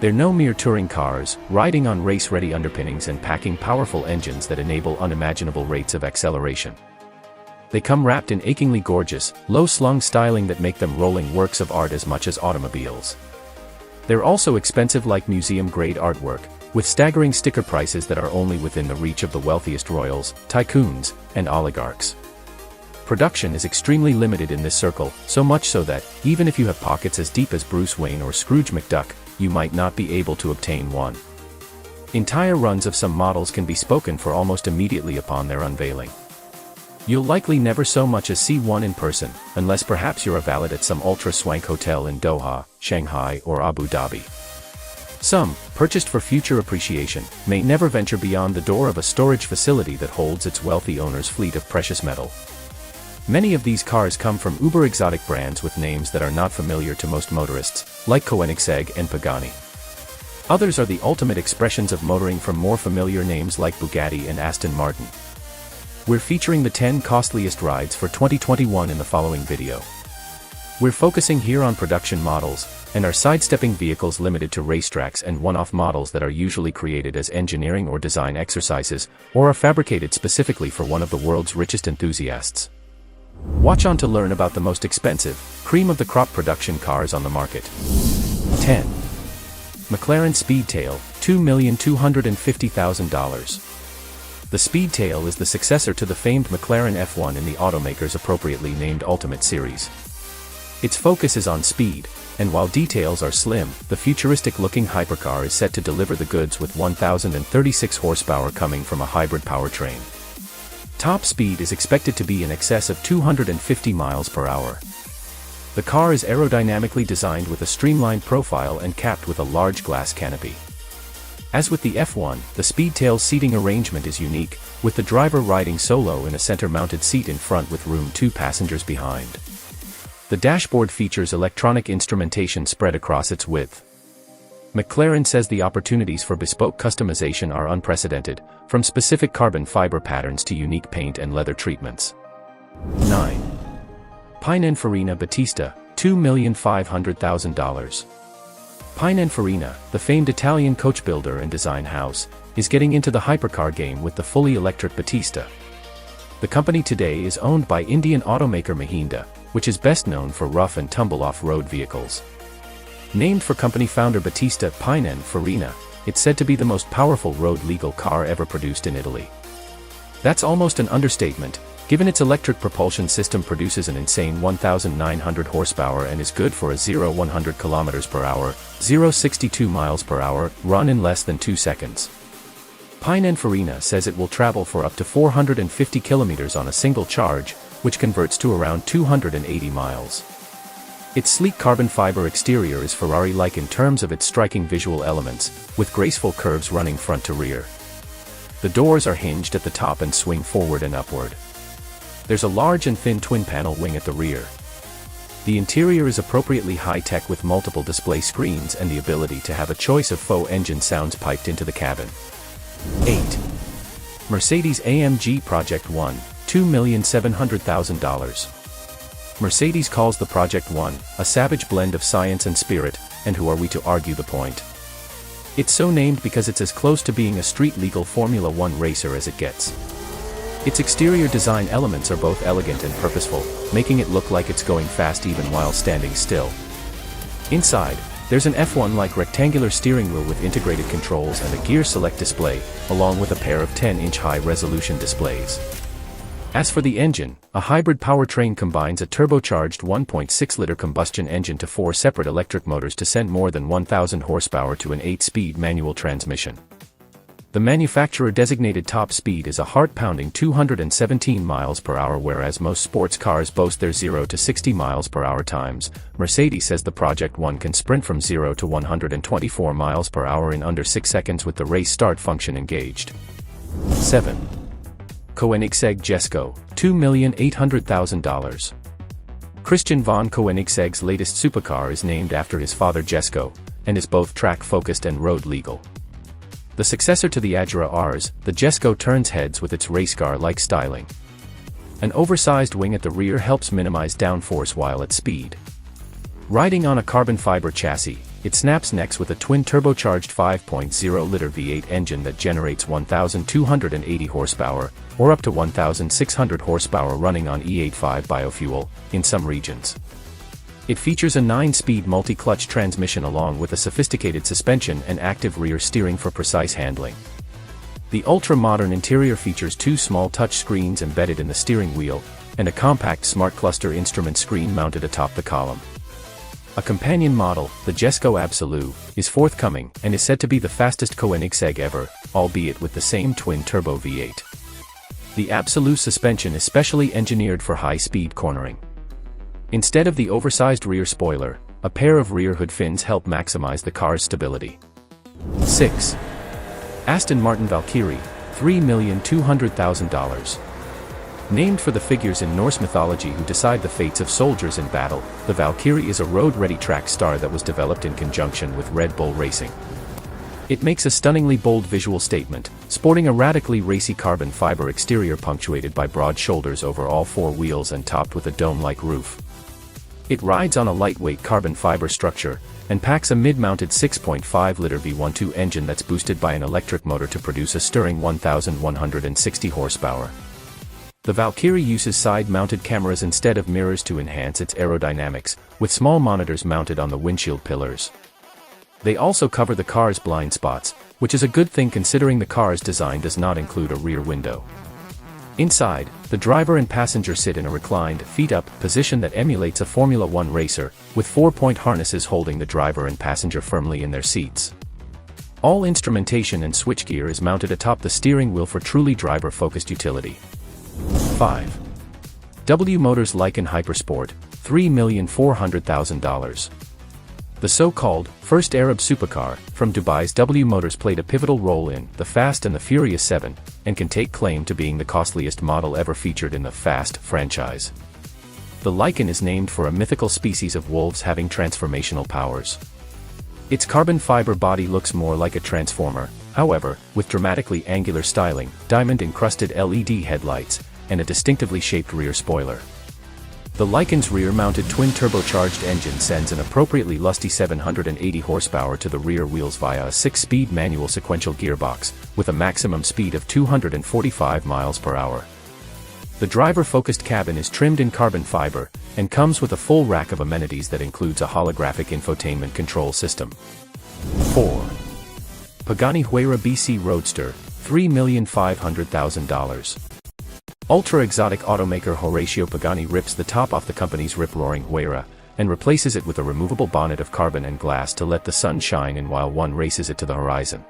They're no mere touring cars, riding on race-ready underpinnings and packing powerful engines that enable unimaginable rates of acceleration. They come wrapped in achingly gorgeous, low-slung styling that make them rolling works of art as much as automobiles. They're also expensive like museum-grade artwork, with staggering sticker prices that are only within the reach of the wealthiest royals, tycoons, and oligarchs. Production is extremely limited in this circle, so much so that, even if you have pockets as deep as Bruce Wayne or Scrooge McDuck, you might not be able to obtain one. Entire runs of some models can be spoken for almost immediately upon their unveiling. You'll likely never so much as see one in person, unless perhaps you're a valet at some ultra-swank hotel in Doha, Shanghai, or Abu Dhabi. Some, purchased for future appreciation, may never venture beyond the door of a storage facility that holds its wealthy owner's fleet of precious metal. Many of these cars come from uber-exotic brands with names that are not familiar to most motorists, like Koenigsegg and Pagani. Others are the ultimate expressions of motoring from more familiar names like Bugatti and Aston Martin. We're featuring the 10 costliest rides for 2021 in the following video. We're focusing here on production models, and are sidestepping vehicles limited to racetracks and one-off models that are usually created as engineering or design exercises, or are fabricated specifically for one of the world's richest enthusiasts. Watch on to learn about the most expensive, cream-of-the-crop production cars on the market. 10. McLaren Speedtail, $2,250,000. The Speedtail is the successor to the famed McLaren F1 in the automaker's appropriately named Ultimate Series. Its focus is on speed, and while details are slim, the futuristic-looking hypercar is set to deliver the goods with 1,036 horsepower coming from a hybrid powertrain. Top speed is expected to be in excess of 250 miles per hour. The car is aerodynamically designed with a streamlined profile and capped with a large glass canopy. As with the F1, the Speedtail's seating arrangement is unique, with the driver riding solo in a center-mounted seat in front with room 2 passengers behind. The dashboard features electronic instrumentation spread across its width. McLaren says the opportunities for bespoke customization are unprecedented, from specific carbon fiber patterns to unique paint and leather treatments. 9. Pininfarina Battista, $2,500,000. Pininfarina, the famed Italian coach builder and design house, is getting into the hypercar game with the fully electric Battista. The company today is owned by Indian automaker Mahindra, which is best known for rough and tumble off-road vehicles. Named for company founder Battista Pininfarina, it's said to be the most powerful road-legal car ever produced in Italy. That's almost an understatement, given its electric propulsion system produces an insane 1,900 horsepower and is good for a 0-100 km per hour, 0-62 miles per hour, run in less than 2 seconds. Pininfarina says it will travel for up to 450 kilometers on a single charge, which converts to around 280 miles. Its sleek carbon fiber exterior is Ferrari-like in terms of its striking visual elements, with graceful curves running front to rear. The doors are hinged at the top and swing forward and upward. There's a large and thin twin-panel wing at the rear. The interior is appropriately high-tech with multiple display screens and the ability to have a choice of faux engine sounds piped into the cabin. 8. Mercedes-AMG Project One, $2,700,000. Mercedes calls the Project One a savage blend of science and spirit, and who are we to argue the point? It's so named because it's as close to being a street-legal Formula One racer as it gets. Its exterior design elements are both elegant and purposeful, making it look like it's going fast even while standing still. Inside, there's an F1-like rectangular steering wheel with integrated controls and a gear select display, along with a pair of 10-inch high-resolution displays. As for the engine, a hybrid powertrain combines a turbocharged 1.6-liter combustion engine to 4 separate electric motors to send more than 1,000 horsepower to an 8-speed manual transmission. The manufacturer-designated top speed is a heart-pounding 217 miles per hour, whereas most sports cars boast their 0 to 60 miles per hour times. Mercedes says the Project One can sprint from 0 to 124 miles per hour in under 6 seconds with the race start function engaged. 7. Koenigsegg Jesko, $2,800,000. Christian von Koenigsegg's latest supercar is named after his father Jesko, and is both track-focused and road-legal. The successor to the Agera Rs, the Jesko turns heads with its race car-like styling. An oversized wing at the rear helps minimize downforce while at speed. Riding on a carbon fiber chassis, It snaps next with a twin-turbocharged 5.0-liter V8 engine that generates 1,280 horsepower, or up to 1,600 horsepower running on E85 biofuel, in some regions. It features a 9-speed multi-clutch transmission along with a sophisticated suspension and active rear steering for precise handling. The ultra-modern interior features 2 small touchscreens embedded in the steering wheel, and a compact smart cluster instrument screen mounted atop the column. A companion model, the Jesko Absolu, is forthcoming and is said to be the fastest Koenigsegg ever, albeit with the same twin-turbo V8. The Absolu suspension is specially engineered for high-speed cornering. Instead of the oversized rear spoiler, a pair of rear hood fins help maximize the car's stability. 6. Aston Martin Valkyrie, $3,200,000. Named for the figures in Norse mythology who decide the fates of soldiers in battle, the Valkyrie is a road-ready track star that was developed in conjunction with Red Bull Racing. It makes a stunningly bold visual statement, sporting a radically racy carbon fiber exterior punctuated by broad shoulders over all 4 wheels and topped with a dome-like roof. It rides on a lightweight carbon fiber structure, and packs a mid-mounted 6.5-liter V12 engine that's boosted by an electric motor to produce a stirring 1,160 horsepower. The Valkyrie uses side-mounted cameras instead of mirrors to enhance its aerodynamics, with small monitors mounted on the windshield pillars. They also cover the car's blind spots, which is a good thing considering the car's design does not include a rear window. Inside, the driver and passenger sit in a reclined, feet-up position that emulates a Formula One racer, with 4-point harnesses holding the driver and passenger firmly in their seats. All instrumentation and switchgear is mounted atop the steering wheel for truly driver-focused utility. 5. W Motors Lykan Hypersport, $3,400,000. The so-called first Arab supercar from Dubai's W Motors played a pivotal role in The Fast and the Furious 7, and can take claim to being the costliest model ever featured in the Fast franchise. The Lykan is named for a mythical species of wolves having transformational powers. Its carbon fiber body looks more like a transformer, however, with dramatically angular styling, diamond-encrusted LED headlights, and a distinctively shaped rear spoiler. The Lykan's rear-mounted twin-turbocharged engine sends an appropriately lusty 780 horsepower to the rear wheels via a 6-speed manual sequential gearbox, with a maximum speed of 245 miles per hour. The driver-focused cabin is trimmed in carbon fiber, and comes with a full rack of amenities that includes a holographic infotainment control system. 4. Pagani Huayra BC Roadster, $3,500,000. Ultra-exotic automaker Horacio Pagani rips the top off the company's rip-roaring Huayra, and replaces it with a removable bonnet of carbon and glass to let the sun shine in while one races it to the horizon.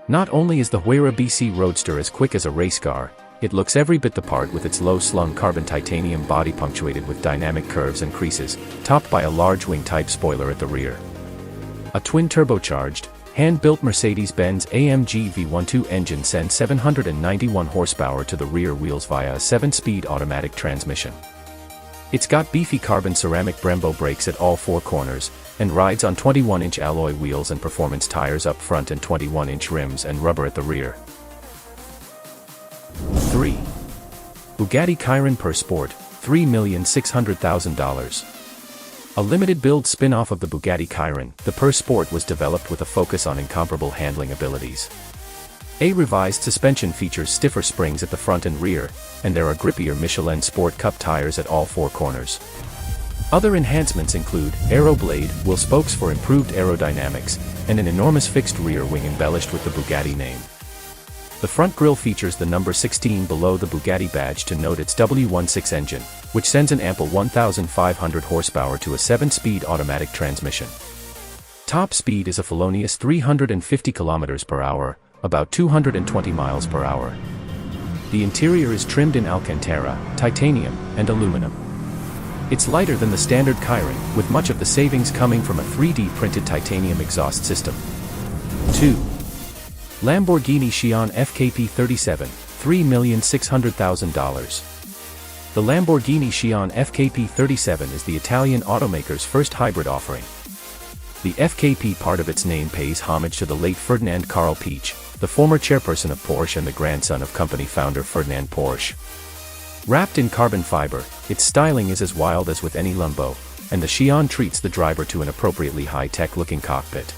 Not only is the Huayra BC Roadster as quick as a race car, it looks every bit the part with its low-slung carbon titanium body punctuated with dynamic curves and creases, topped by a large wing-type spoiler at the rear. A twin-turbocharged, hand-built Mercedes-Benz AMG V12 engine sends 791 horsepower to the rear wheels via a 7-speed automatic transmission. It's got beefy carbon ceramic Brembo brakes at all 4 corners, and rides on 21-inch alloy wheels and performance tires up front and 21-inch rims and rubber at the rear. 3. Bugatti Chiron Per Sport, $3,600,000. A limited-build spin-off of the Bugatti Chiron, the Per Sport was developed with a focus on incomparable handling abilities. A revised suspension features stiffer springs at the front and rear, and there are grippier Michelin Sport Cup tires at all 4 corners. Other enhancements include Aero Blade, wheel spokes for improved aerodynamics, and an enormous fixed rear wing embellished with the Bugatti name. The front grille features the number 16 below the Bugatti badge to note its W16 engine, which sends an ample 1,500 horsepower to a 7-speed automatic transmission. Top speed is a felonious 350 km per hour, about 220 miles per hour. The interior is trimmed in Alcantara, titanium, and aluminum. It's lighter than the standard Chiron, with much of the savings coming from a 3D printed titanium exhaust system. 2. Lamborghini Chiron FKP 37, $3,600,000. The Lamborghini Chiron FKP 37 is the Italian automaker's first hybrid offering. The FKP part of its name pays homage to the late Ferdinand Karl Piëch, the former chairperson of Porsche and the grandson of company founder Ferdinand Porsche. Wrapped in carbon fiber, its styling is as wild as with any Lambo, and the Xi'an treats the driver to an appropriately high-tech looking cockpit.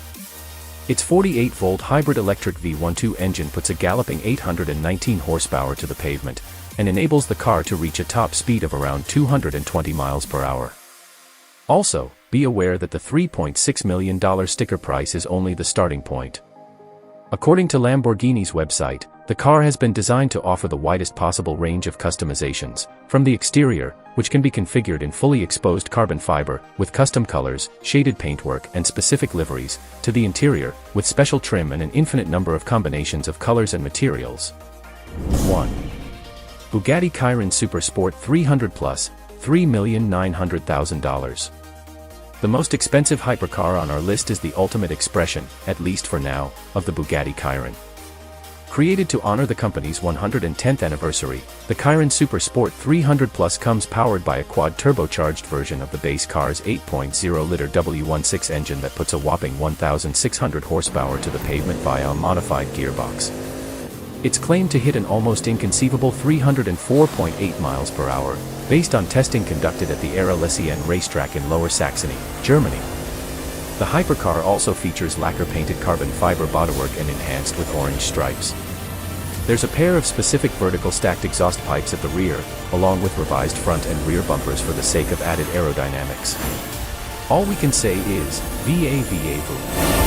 Its 48-volt hybrid electric V12 engine puts a galloping 819 horsepower to the pavement, and enables the car to reach a top speed of around 220 miles per hour. Also, be aware that the $3.6 million sticker price is only the starting point. According to Lamborghini's website, the car has been designed to offer the widest possible range of customizations, from the exterior, which can be configured in fully exposed carbon fiber, with custom colors, shaded paintwork and specific liveries, to the interior, with special trim and an infinite number of combinations of colors and materials. 1. Bugatti Chiron Super Sport 300 Plus, $3,900,000. The most expensive hypercar on our list is the ultimate expression, at least for now, of the Bugatti Chiron. Created to honor the company's 110th anniversary, the Chiron Super Sport 300 Plus comes powered by a quad-turbocharged version of the base car's 8.0-liter W16 engine that puts a whopping 1,600 horsepower to the pavement via a modified gearbox. It's claimed to hit an almost inconceivable 304.8 miles per hour, based on testing conducted at the Aero-Lessienne racetrack in Lower Saxony, Germany. The hypercar also features lacquer-painted carbon fiber bodywork and enhanced with orange stripes. There's a pair of specific vertical stacked exhaust pipes at the rear, along with revised front and rear bumpers for the sake of added aerodynamics. All we can say is, VA VA VU.